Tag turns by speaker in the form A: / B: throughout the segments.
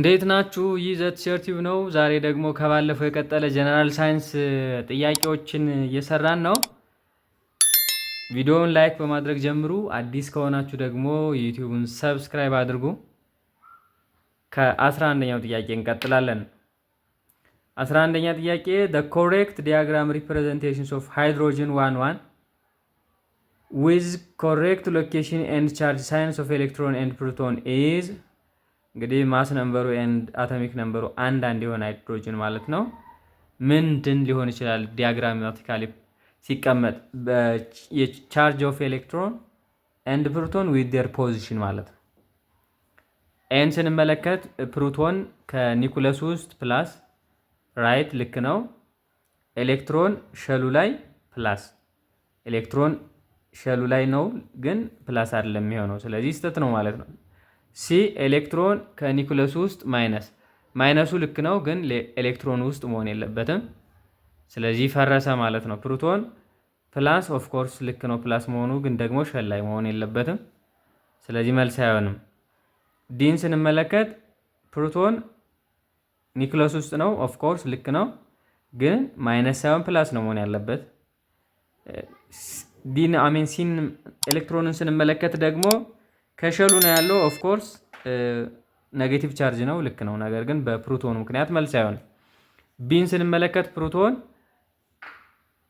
A: እንዴት ናችሁ? ይህ ዘ ነው። ዛሬ ደግሞ ከባለፈው የቀጠለ ጀነራል ሳይንስ ጥያቄዎችን እየሰራን ነው። ቪዲዮውን ላይክ በማድረግ ጀምሩ። አዲስ ከሆናችሁ ደግሞ ዩቲዩብን ሰብስክራይብ አድርጉ። ከ11ኛው ጥያቄ እንቀጥላለን። 11ኛ ጥያቄ the correct diagram representations of hydrogen 11 with correct location and charge signs of electron and proton is እንግዲህ ማስ ነምበሩ ኤንድ አቶሚክ ነምበሩ አንድ የሆነ ሃይድሮጅን ማለት ነው። ምንድን ሊሆን ይችላል? ዲያግራማቲካሊ ሲቀመጥ የቻርጅ ኦፍ ኤሌክትሮን ኤንድ ፕሮቶን ዊዝ ዴር ፖዚሽን ማለት ነው። ኤን ስንመለከት ፕሮቶን ከኒኩለስ ውስጥ ፕላስ ራይት ልክ ነው። ኤሌክትሮን ሸሉ ላይ ፕላስ ኤሌክትሮን ሸሉ ላይ ነው ግን ፕላስ አይደለም የሚሆነው፣ ስለዚህ ስህተት ነው ማለት ነው። ሲ ኤሌክትሮን ከኒኩለስ ውስጥ ማይነሱ ልክ ነው ግን ኤሌክትሮን ውስጥ መሆን የለበትም፣ ስለዚህ ፈረሰ ማለት ነው። ፕሮቶን ፕላስ ኦፍ ኮርስ ልክ ነው ፕላስ መሆኑ ግን ደግሞ ሸል ላይ መሆን የለበትም፣ ስለዚህ መልስ አይሆንም። ዲን ስንመለከት ፕሮቶን ኒኩለስ ውስጥ ነው ኦፍ ኮርስ ልክ ነው ግን ማይነስ ሳይሆን ፕላስ ነው መሆን ያለበት። ሲን ኤሌክትሮንን ስንመለከት ደግሞ ከሸሉ ነው ያለው ኦፍ ኮርስ ኔጌቲቭ ቻርጅ ነው ልክ ነው፣ ነገር ግን በፕሮቶኑ ምክንያት መልስ አይሆንም። ቢን ስንመለከት ፕሮቶን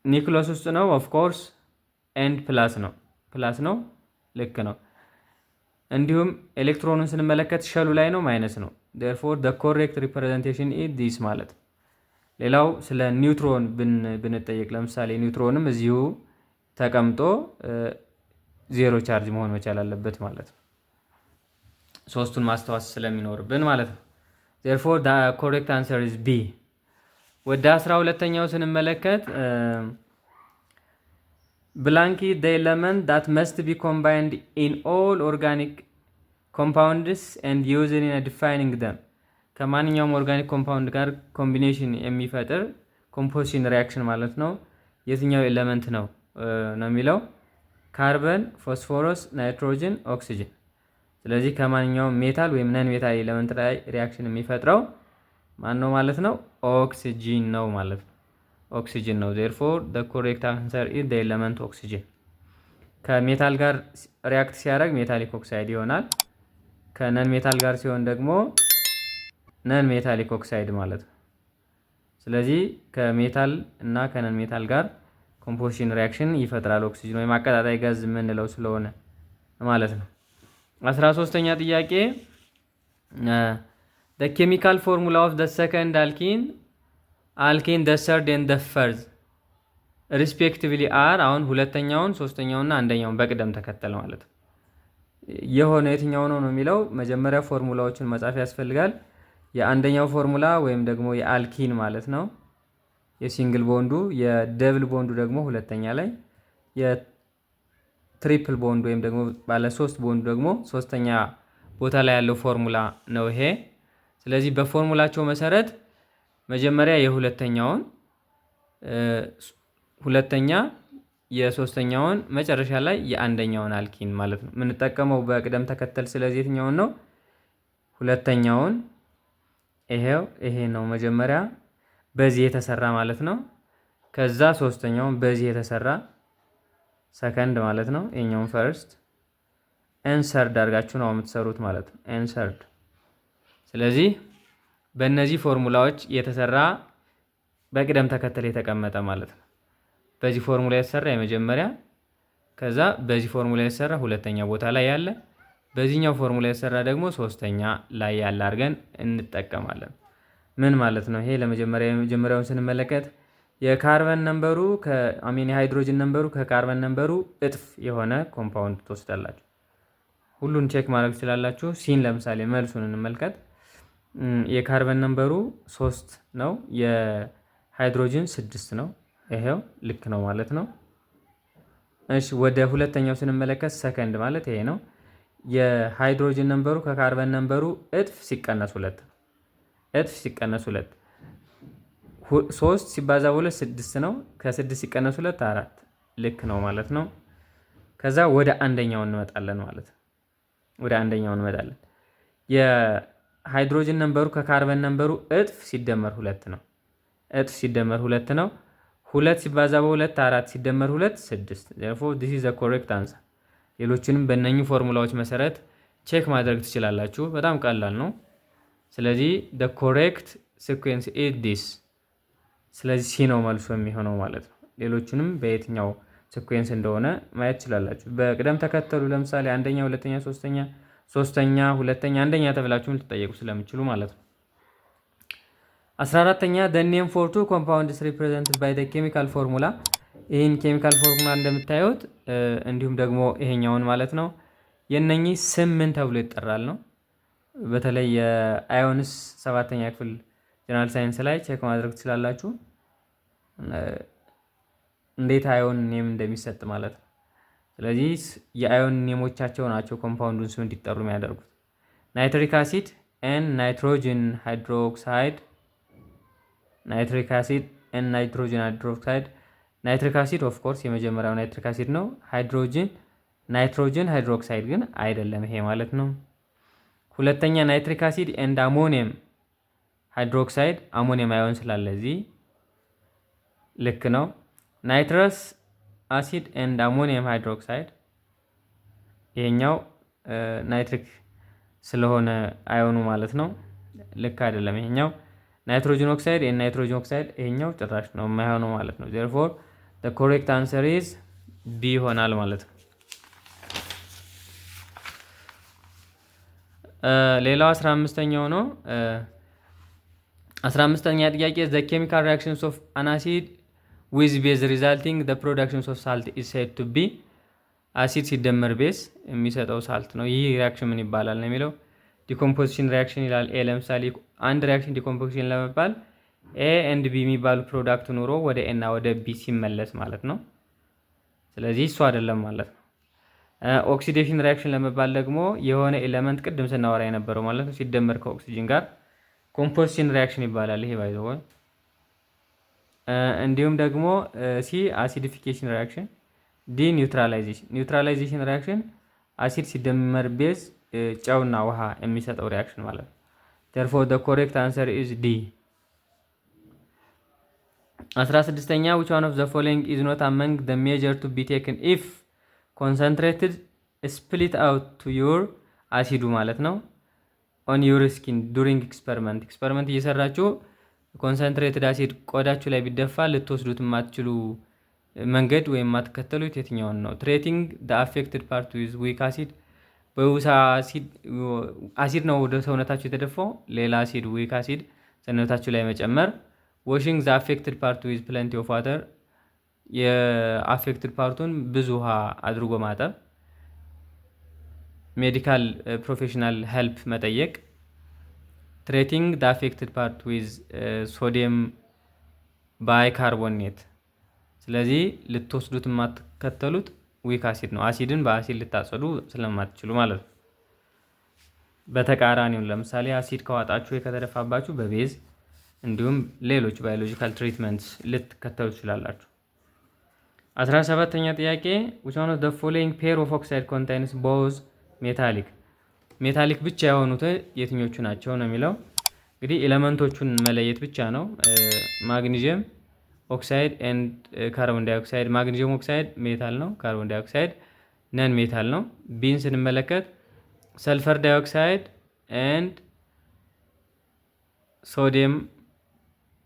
A: ኒኩለስ ውስጥ ነው ኦፍ ኮርስ ኤንድ ፕላስ ነው ልክ ነው። እንዲሁም ኤሌክትሮኑን ስንመለከት ሸሉ ላይ ነው ማይነስ ነው። therefore the correct representation is this ማለት ነው። ሌላው ስለ ኒውትሮን ብንጠየቅ ለምሳሌ ኒውትሮንም እዚሁ ተቀምጦ ዜሮ ቻርጅ መሆን መቻል አለበት ማለት ነው። ሶስቱን ማስተዋስ ስለሚኖርብን ማለት ነው። therefore the correct answer is B። ወደ 12ኛው ስንመለከት blank the element that must be combined in all organic compounds and used in defining them ከማንኛውም ኦርጋኒክ ኮምፓውንድ ጋር ኮምቢኔሽን የሚፈጥር ኮምፖዚሽን ሪያክሽን ማለት ነው። የትኛው ኤሌመንት ነው የሚለው ካርበን፣ ፎስፎረስ፣ ናይትሮጅን፣ ኦክሲጅን። ስለዚህ ከማንኛውም ሜታል ወይም ነን ሜታል ኤሌመንት ላይ ሪያክሽን የሚፈጥረው ማን ነው ማለት ነው? ኦክሲጅን ነው ማለት ነው። ኦክሲጅን ነው። therefore the correct answer is the element oxygen። ከሜታል ጋር ሪያክት ሲያደርግ ሜታሊክ ኦክሳይድ ይሆናል። ከነን ሜታል ጋር ሲሆን ደግሞ ነን ሜታሊክ ኦክሳይድ ማለት ነው። ስለዚህ ከሜታል እና ከነን ሜታል ጋር ኮምፖዚሽን ሪያክሽን ይፈጥራል ኦክሲጅን ወይም አቀጣጣይ ጋዝ የምንለው ስለሆነ ማለት ነው። 13ኛ ጥያቄ the chemical formula of the second alkene, the third and the fourth respectively are አሁን ሁለተኛውን ሶስተኛውና አንደኛውን በቅደም ተከተል ማለት ነው። የሆነ የትኛው ነው የሚለው መጀመሪያ ፎርሙላዎችን መጻፍ ያስፈልጋል። የአንደኛው ፎርሙላ ወይም ደግሞ የአልኪን ማለት ነው የሲንግል ቦንዱ፣ የደብል ቦንዱ ደግሞ ሁለተኛ ላይ፣ የትሪፕል ቦንድ ወይም ደግሞ ባለ ሶስት ቦንዱ ደግሞ ሶስተኛ ቦታ ላይ ያለው ፎርሙላ ነው ይሄ። ስለዚህ በፎርሙላቸው መሰረት መጀመሪያ የሁለተኛውን፣ ሁለተኛ የሶስተኛውን፣ መጨረሻ ላይ የአንደኛውን አልኪን ማለት ነው የምንጠቀመው በቅደም ተከተል። ስለዚህ የትኛውን ነው? ሁለተኛውን። ይሄ ነው መጀመሪያ በዚህ የተሰራ ማለት ነው። ከዛ ሶስተኛውን በዚህ የተሰራ ሰከንድ ማለት ነው። ይሄኛውን ፈርስት ኤንሰርድ አድርጋችሁ ነው የምትሰሩት ማለት ነው። ኤንሰርድ። ስለዚህ በእነዚህ ፎርሙላዎች የተሰራ በቅደም ተከተል የተቀመጠ ማለት ነው። በዚህ ፎርሙላ የተሰራ የመጀመሪያ፣ ከዛ በዚህ ፎርሙላ የተሰራ ሁለተኛ ቦታ ላይ ያለ፣ በዚህኛው ፎርሙላ የተሰራ ደግሞ ሶስተኛ ላይ ያለ አድርገን እንጠቀማለን። ምን ማለት ነው? ይሄ የመጀመሪያውን ስንመለከት የካርበን ነምበሩ የሃይድሮጅን ነምበሩ ከካርበን ነምበሩ እጥፍ የሆነ ኮምፓውንድ ትወስዳላችሁ። ሁሉን ቼክ ማድረግ ትችላላችሁ። ሲን ለምሳሌ መልሱን እንመልከት። የካርበን ነምበሩ 3 ነው፣ የሃይድሮጅን 6 ነው። ይሄው ልክ ነው ማለት ነው። እሺ ወደ ሁለተኛው ስንመለከት ሰከንድ ማለት ይሄ ነው። የሃይድሮጅን ነምበሩ ከካርበን ነምበሩ እጥፍ ሲቀነስ 2 እጥፍ ሲቀነስ 2 3 ሲባዛ 2 6 ነው። ከ6 ሲቀነስ 2 4 ልክ ነው ማለት ነው። ከዛ ወደ አንደኛው እንመጣለን ማለት ነው። ወደ አንደኛው እንመጣለን። ሃይድሮጅን ነምበሩ ከካርበን ነምበሩ እጥፍ ሲደመር 2 ነው። እጥፍ ሲደመር 2 ነው። 2 ሲባዛ በ2 4 ሲደመር 2 6። therefore this is the correct answer። ሌሎችንም በእነኚህ ፎርሙላዎች መሰረት ቼክ ማድረግ ትችላላችሁ። በጣም ቀላል ነው። ስለዚህ the correct sequence is this። ስለዚህ ሲ ነው መልሶ የሚሆነው ማለት ነው። ሌሎቹንም በየትኛው ሲኩዌንስ እንደሆነ ማየት ትችላላችሁ። በቅደም ተከተሉ ለምሳሌ አንደኛ፣ ሁለተኛ፣ ሶስተኛ፣ ሁለተኛ፣ አንደኛ ተብላችሁም ልትጠየቁ ስለምችሉ ማለት ነው። 14ኛ the name for two compounds represented by the chemical formula። ይህን ኬሚካል ፎርሙላ እንደምታዩት እንዲሁም ደግሞ ይሄኛውን ማለት ነው የነኚህ ስም ምን ተብሎ ይጠራል ነው። በተለይ የአዮንስ 7ኛ ክፍል ጀነራል ሳይንስ ላይ ቼክ ማድረግ ትችላላችሁ እንዴት አዮን ኔም እንደሚሰጥ ማለት ነው። ስለዚህ የአዮን ኔሞቻቸው ናቸው ኮምፓውንዱን ስም እንዲጠሩ የሚያደርጉት። ናይትሪክ አሲድ ኤን ናይትሮጅን ሃይድሮክሳይድ፣ ናይትሪክ አሲድ ኤን ናይትሮጅን ሃይድሮክሳይድ። ናይትሪክ አሲድ ኦፍ ኮርስ የመጀመሪያው ናይትሪክ አሲድ ነው። ሃይድሮጅን ናይትሮጅን ሃይድሮክሳይድ ግን አይደለም ይሄ ማለት ነው። ሁለተኛ ናይትሪክ አሲድ ኤንድ አሞኒየም ሃይድሮክሳይድ፣ አሞኒየም አዮን ስላለ እዚህ ልክ ነው። ናይትረስ አሲድ ኤንድ አሞኒየም ሃይድሮክሳይድ፣ ይሄኛው ናይትሪክ ስለሆነ አዮኑ ማለት ነው ልክ አይደለም ይሄኛው። ናይትሮጅን ኦክሳይድ ኤንድ ናይትሮጅን ኦክሳይድ፣ ይሄኛው ጭራሽ ነው የማይሆነው ማለት ነው። therefore the correct answer is B ይሆናል ማለት ነው። ሌላው 15ኛው ነው። 15ኛ ጥያቄ the chemical reactions of an acid with base resulting the production of salt is said to be። አሲድ ሲደመር ቤዝ የሚሰጠው ሳልት ነው። ይህ ሪያክሽን ምን ይባላል ነው የሚለው። ዲኮምፖዚሽን ሪያክሽን ይላል። ኤ ለምሳሌ አንድ ሪያክሽን ዲኮምፖዚሽን ለመባል ኤ ኤንድ ቢ የሚባሉ ፕሮዳክት ኑሮ ወደ ኤ እና ወደ ቢ ሲመለስ ማለት ነው። ስለዚህ እሱ አይደለም ማለት ነው። ኦክሲዴሽን ሪያክሽን ለመባል ደግሞ የሆነ ኤሌመንት ቅድም ስናወራ የነበረው ማለት ነው ሲደመር ከኦክሲጅን ጋር ኮምፖዚሽን ሪያክሽን ይባላል። ይሄ ባይዘው እንዲሁም ደግሞ ሲ አሲዲፊኬሽን ሪያክሽን፣ ዲ ኒውትራላይዜሽን። ኒውትራላይዜሽን ሪያክሽን አሲድ ሲደመር ቤዝ ጨውና ውሃ የሚሰጠው ሪያክሽን ማለት ነው። therefore the correct answer is D። 16ኛ which one of the following is not among the measure to be taken if concentrated split out to your አሲዱ ማለት ነው on your skin during experiment እየሰራችሁ ኮንሰንትሬትድ አሲድ ቆዳችሁ ላይ ቢደፋ ልትወስዱት የማትችሉ መንገድ ወይም የማትከተሉት የትኛውን ነው? ትሬቲንግ the affected part with weak acid። በውሳ አሲድ ነው ወደ ሰውነታችሁ የተደፋው፣ ሌላ አሲድ ዊክ አሲድ ሰውነታችሁ ላይ መጨመር። ዋሽንግ the affected part with plenty of water። የአፌክትድ ፓርቱን ብዙ ውሃ አድርጎ ማጠብ። ሜዲካል ፕሮፌሽናል ሄልፕ መጠየቅ። ትሬቲንግ the affected part with ሶዲየም ባይካርቦኔት። ስለዚህ ልትወስዱት የማትከተሉት ዊክ አሲድ ነው። አሲድን በአሲድ ልታጸዱ ስለማትችሉ ማለት ነው። በተቃራኒው ለምሳሌ አሲድ ከዋጣችሁ ከተደፋባችሁ በቤዝ እንዲሁም ሌሎች ባዮሎጂካል ትሪትመንትስ ልትከተሉ ትችላላችሁ። 17ኛ ጥያቄ which one of the following pair of oxide contains both metallic። ሜታሊክ ብቻ የሆኑት የትኞቹ ናቸው ነው የሚለው። እንግዲህ ኤሌመንቶቹን መለየት ብቻ ነው። ማግኒዥየም ኦክሳይድ ኤንድ ካርቦን ዳይኦክሳይድ። ማግኒዥየም ኦክሳይድ ሜታል ነው፣ ካርቦን ዳይኦክሳይድ ነን ሜታል ነው። ቢን ስንመለከት ሰልፈር ዳይኦክሳይድ ኤንድ ሶዲየም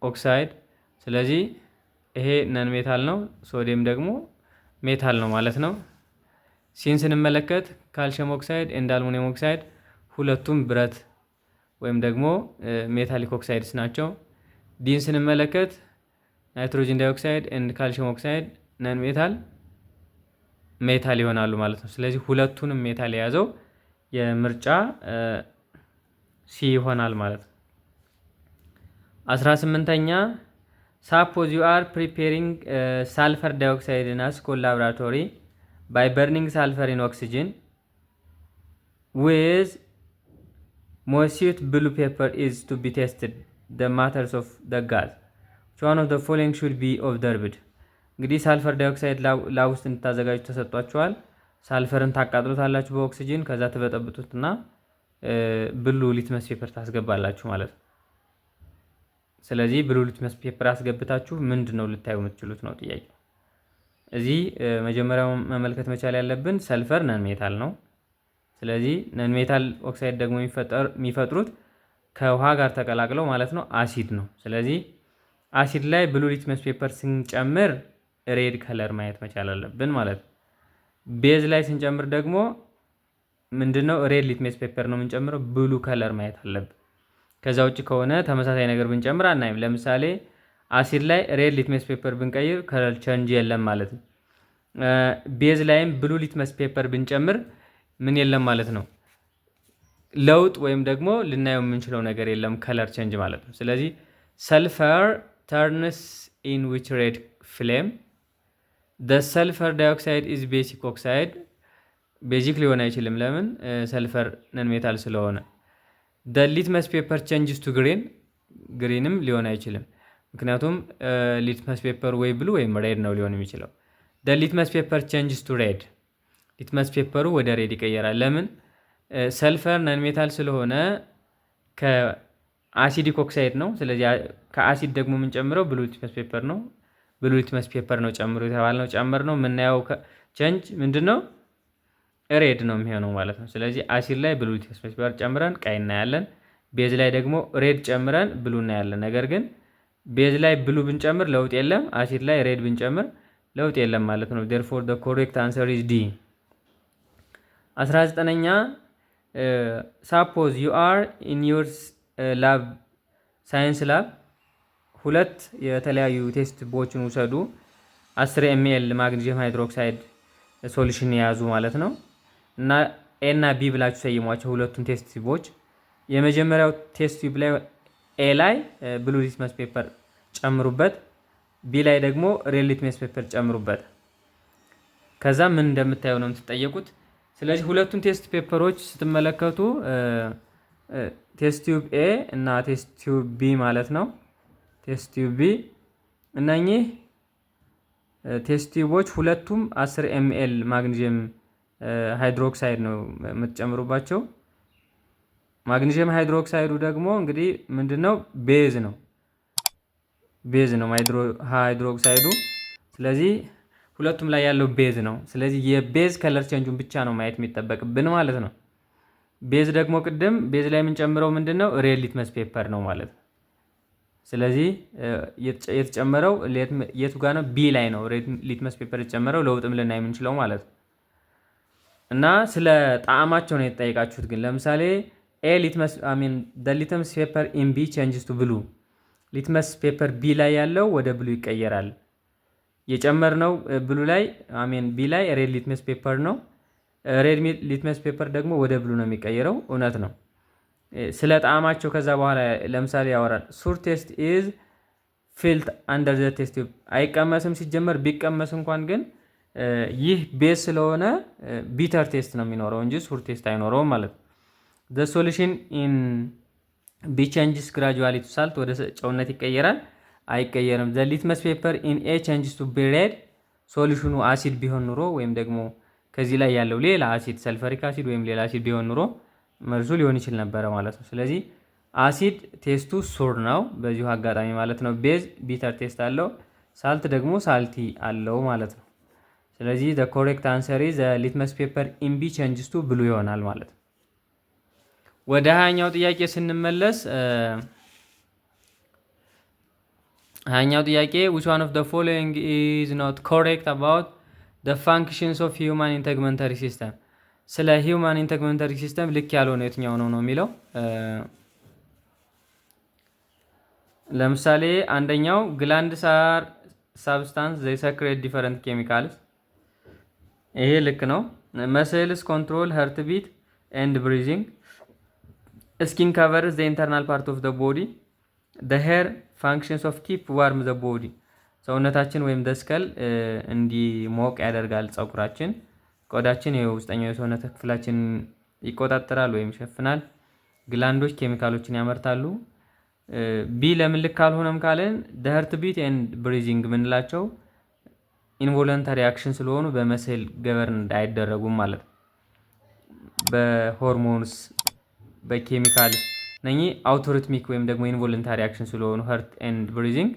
A: ኦክሳይድ። ስለዚህ ይሄ ነን ሜታል ነው፣ ሶዲየም ደግሞ ሜታል ነው ማለት ነው። ሲን ስንመለከት ካልሽየም ኦክሳይድ ኤንድ አልሙኒየም ኦክሳይድ ሁለቱም ብረት ወይም ደግሞ ሜታሊክ ኦክሳይድስ ናቸው። ዲን ስንመለከት ናይትሮጅን ዳይኦክሳይድ ኤንድ ካልሽየም ኦክሳይድ ነን ሜታል ይሆናሉ ማለት ነው። ስለዚህ ሁለቱንም ሜታል የያዘው የምርጫ ሲ ይሆናል ማለት ነው። 18ኛ suppose you are preparing sulfur dioxide in a school laboratory by burning sulfur in oxygen with moist blue paper is to be tested the matters of the gas which one of the following should be observed። እንግዲህ ሳልፈር ዳይኦክሳይድ ላብ ውስጥ እንድታዘጋጁ ተሰጥቷቸዋል። ሳልፈርን ታቃጥሉታላችሁ በኦክሲጅን ከዛ ትበጠብጡትና ብሉ ሊትመስ ፔፐር ታስገባላችሁ ማለት ነው። ስለዚህ ብሉ ሊትመስ ፔፐር አስገብታችሁ ምንድነው ልታዩ የምትችሉት ነው ጥያቄ። እዚህ መጀመሪያው መመልከት መቻል ያለብን ሰልፈር ነን ሜታል ነው። ስለዚህ ነን ሜታል ኦክሳይድ ደግሞ የሚፈጥሩት ከውሃ ጋር ተቀላቅለው ማለት ነው አሲድ ነው። ስለዚህ አሲድ ላይ ብሉ ሊትመስ ፔፐር ስንጨምር ሬድ ከለር ማየት መቻል አለብን ማለት ነው። ቤዝ ላይ ስንጨምር ደግሞ ምንድነው ሬድ ሊትመስ ፔፐር ነው የምንጨምረው፣ ብሉ ከለር ማየት አለብን። ከዛ ውጭ ከሆነ ተመሳሳይ ነገር ብንጨምር አናይም። ለምሳሌ አሲድ ላይ ሬድ ሊትመስ ፔፐር ብንቀይር ከለር ቼንጅ የለም ማለት ነው። ቤዝ ላይም ብሉ ሊትመስ ፔፐር ብንጨምር ምን የለም ማለት ነው፣ ለውጥ ወይም ደግሞ ልናየው የምንችለው ነገር የለም፣ ከለር ቼንጅ ማለት ነው። ስለዚህ ሰልፈር ተርንስ ኢን ዊች ሬድ ፍሌም ደ ሰልፈር ዳይኦክሳይድ ኢዝ ቤሲክ ኦክሳይድ። ቤዚክ ሊሆን አይችልም፣ ለምን ሰልፈር ነን ሜታል ስለሆነ። ደ ሊትመስ ፔፐር ቼንጅስ ቱ ግሪን፣ ግሪንም ሊሆን አይችልም፣ ምክንያቱም ሊትመስ ፔፐር ወይ ብሉ ወይም ሬድ ነው ሊሆን የሚችለው። ደ ሊትመስ ፔፐር ቼንጅስ ቱ ሬድ፣ ሊትመስ ፔፐሩ ወደ ሬድ ይቀየራል። ለምን ሰልፈር ነን ሜታል ስለሆነ ከአሲዲክ ኦክሳይድ ነው። ስለዚህ ከአሲድ ደግሞ የምንጨምረው ብሉ ሊትመስ ፔፐር ነው። ብሉ ሊትመስ ፔፐር ነው ጨምሮ የተባልነው፣ ጨምር ነው የምናየው ቼንጅ ምንድነው ሬድ ነው የሚሆነው ማለት ነው። ስለዚህ አሲድ ላይ ብሉ ሊትመስ ፔፐር ጨምረን ቀይ እናያለን፣ ቤዝ ላይ ደግሞ ሬድ ጨምረን ብሉ እናያለን። ነገር ግን ቤዝ ላይ ብሉ ብንጨምር ለውጥ የለም፣ አሲድ ላይ ሬድ ብንጨምር ለውጥ የለም ማለት ነው። therefore the correct answer is D። 19ኛ suppose you are in your lab ሳይንስ ላብ ሁለት የተለያዩ ቴስት ቦችን ውሰዱ። 10 ml ማግኒዥየም ሃይድሮክሳይድ ሶሉሽን የያዙ ማለት ነው እና ኤ እና ቢ ብላችሁ ሰይሟቸው ሁለቱም ቴስት ቲዩቦች። የመጀመሪያው ቴስት ቲዩብ ላይ ኤ ላይ ብሉ ሊትመስ ፔፐር ጨምሩበት፣ ቢ ላይ ደግሞ ሬድ ሊትመስ ፔፐር ጨምሩበት። ከዛ ምን እንደምታዩ ነው የምትጠየቁት። ስለዚህ ሁለቱም ቴስት ፔፐሮች ስትመለከቱ ቴስት ቲዩብ ኤ እና ቴስት ቲዩብ ቢ ማለት ነው። ቴስት ቲዩብ ቢ እነኚህ ቴስት ቲዩቦች ሁለቱም 10 ml ማግኒዥየም ሃይድሮክሳይድ ነው የምትጨምሩባቸው። ማግኒዥየም ሃይድሮክሳይዱ ደግሞ እንግዲህ ምንድነው ቤዝ ነው፣ ቤዝ ነው ሃይድሮክሳይዱ። ስለዚህ ሁለቱም ላይ ያለው ቤዝ ነው። ስለዚህ የቤዝ ከለር ቼንጁን ብቻ ነው ማየት የሚጠበቅብን ማለት ነው። ቤዝ ደግሞ ቅድም ቤዝ ላይ የምንጨምረው ምንድነው ሬድ ሊትመስ ፔፐር ነው ማለት ነው። ስለዚህ የተጨመረው የቱ ጋር ነው? ቢ ላይ ነው ሬድ ሊትመስ ፔፐር የተጨመረው፣ ለውጥም ልናይ የምንችለው ማለት ነው። እና ስለ ጣዕማቸው ነው የተጠየቃችሁት። ግን ለምሳሌ ኤ ሊትመስ ሊትመስ ፔፐር ኢን ቢ ቼንጅስ ቱ ብሉ፣ ሊትመስ ፔፐር ቢ ላይ ያለው ወደ ብሉ ይቀየራል። የጨመርነው ብሉ ላይ ቢ ላይ ሬድ ሊትመስ ፔፐር ነው። ሬድ ሊትመስ ፔፐር ደግሞ ወደ ብሉ ነው የሚቀየረው። እውነት ነው። ስለ ጣዕማቸው ከዛ በኋላ ለምሳሌ ያወራል። ሱር ቴስት ኢዝ ፊልት አንደር ዘ ቴስት ቲዩብ፣ አይቀመስም ሲጀመር፣ ቢቀመስ እንኳን ግን ይህ ቤዝ ስለሆነ ቢተር ቴስት ነው የሚኖረው እንጂ ሱር ቴስት አይኖረውም ማለት ነው። ዘ ሶሉሽን ኢን ቢ ቼንጅስ ግራጁዋሊ ቱ ሳልት፣ ወደ ጨውነት ይቀየራል አይቀየርም። ዘ ሊትመስ ፔፐር ኢን ኤ ቼንጅስ ቱ ቢ ሬድ፣ ሶሉሽኑ አሲድ ቢሆን ኑሮ ወይም ደግሞ ከዚህ ላይ ያለው ሌላ አሲድ ሰልፈሪክ አሲድ ወይም ሌላ አሲድ ቢሆን ኑሮ መልሱ ሊሆን ይችል ነበረ ማለት ነው። ስለዚህ አሲድ ቴስቱ ሱር ነው በዚሁ አጋጣሚ ማለት ነው። ቤዝ ቢተር ቴስት አለው፣ ሳልት ደግሞ ሳልቲ አለው ማለት ነው። ስለዚህ the correct answer is the litmus paper in B changes to blue ይሆናል ማለት ነው። ወደ 20ኛው ጥያቄ ስንመለስ 20ኛው ጥያቄ which one of the following is not correct about the functions of human integumentary system፣ ስለ ሂውማን ኢንተግመንተሪ ሲስተም ልክ ያልሆነ የትኛው ነው የሚለው። ለምሳሌ አንደኛው ግላንድስ አር ሳብስታንስ ዘይ ሰክሬት ዲፈረንት ኬሚካልስ፣ ይሄ ልክ ነው። መስልስ ኮንትሮል ሀርት ቢት ኤንድ ብሪዚንግ፣ ስኪን ከቨርስ ዘ ኢንተርናል ፓርት ኦፍ ዘ ቦዲ፣ ዘ ሄር ፋንክሽንስ ኦፍ ኪፕ ዋርም ዘ ቦዲ፣ ሰውነታችን ወይም ደስከል እንዲሞቅ ያደርጋል ፀጉራችን። ቆዳችን የውስጠኛው የሰውነት ክፍላችን ይቆጣጠራል ወይም ይሸፍናል። ግላንዶች ኬሚካሎችን ያመርታሉ። ቢ ለምን ልክ አልሆነም ካለን ዘ ሀርት ቢት ኤንድ ብሪዚንግ የምንላቸው ኢንቮለንታሪ አክሽን ስለሆኑ በመስል ገቨርን አይደረጉም ማለት ነው። በሆርሞንስ በኬሚካልስ እነኚህ አውቶሪትሚክ ወይም ደግሞ ኢንቮለንታሪ አክሽን ስለሆኑ ሀርት ኤንድ ብሪዚንግ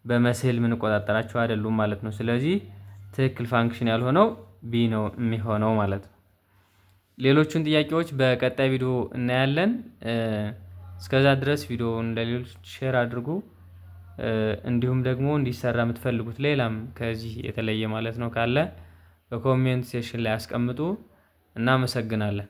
A: በመስል የምንቆጣጠራቸው አይደሉም ማለት ነው። ስለዚህ ትክክል ፋንክሽን ያልሆነው ቢ ነው የሚሆነው ማለት ነው። ሌሎቹን ጥያቄዎች በቀጣይ ቪዲዮ እናያለን። እስከዛ ድረስ ቪዲዮውን ለሌሎች ሼር አድርጉ። እንዲሁም ደግሞ እንዲሰራ የምትፈልጉት ሌላም ከዚህ የተለየ ማለት ነው ካለ በኮሜንት ሴክሽን ላይ አስቀምጡ። እናመሰግናለን።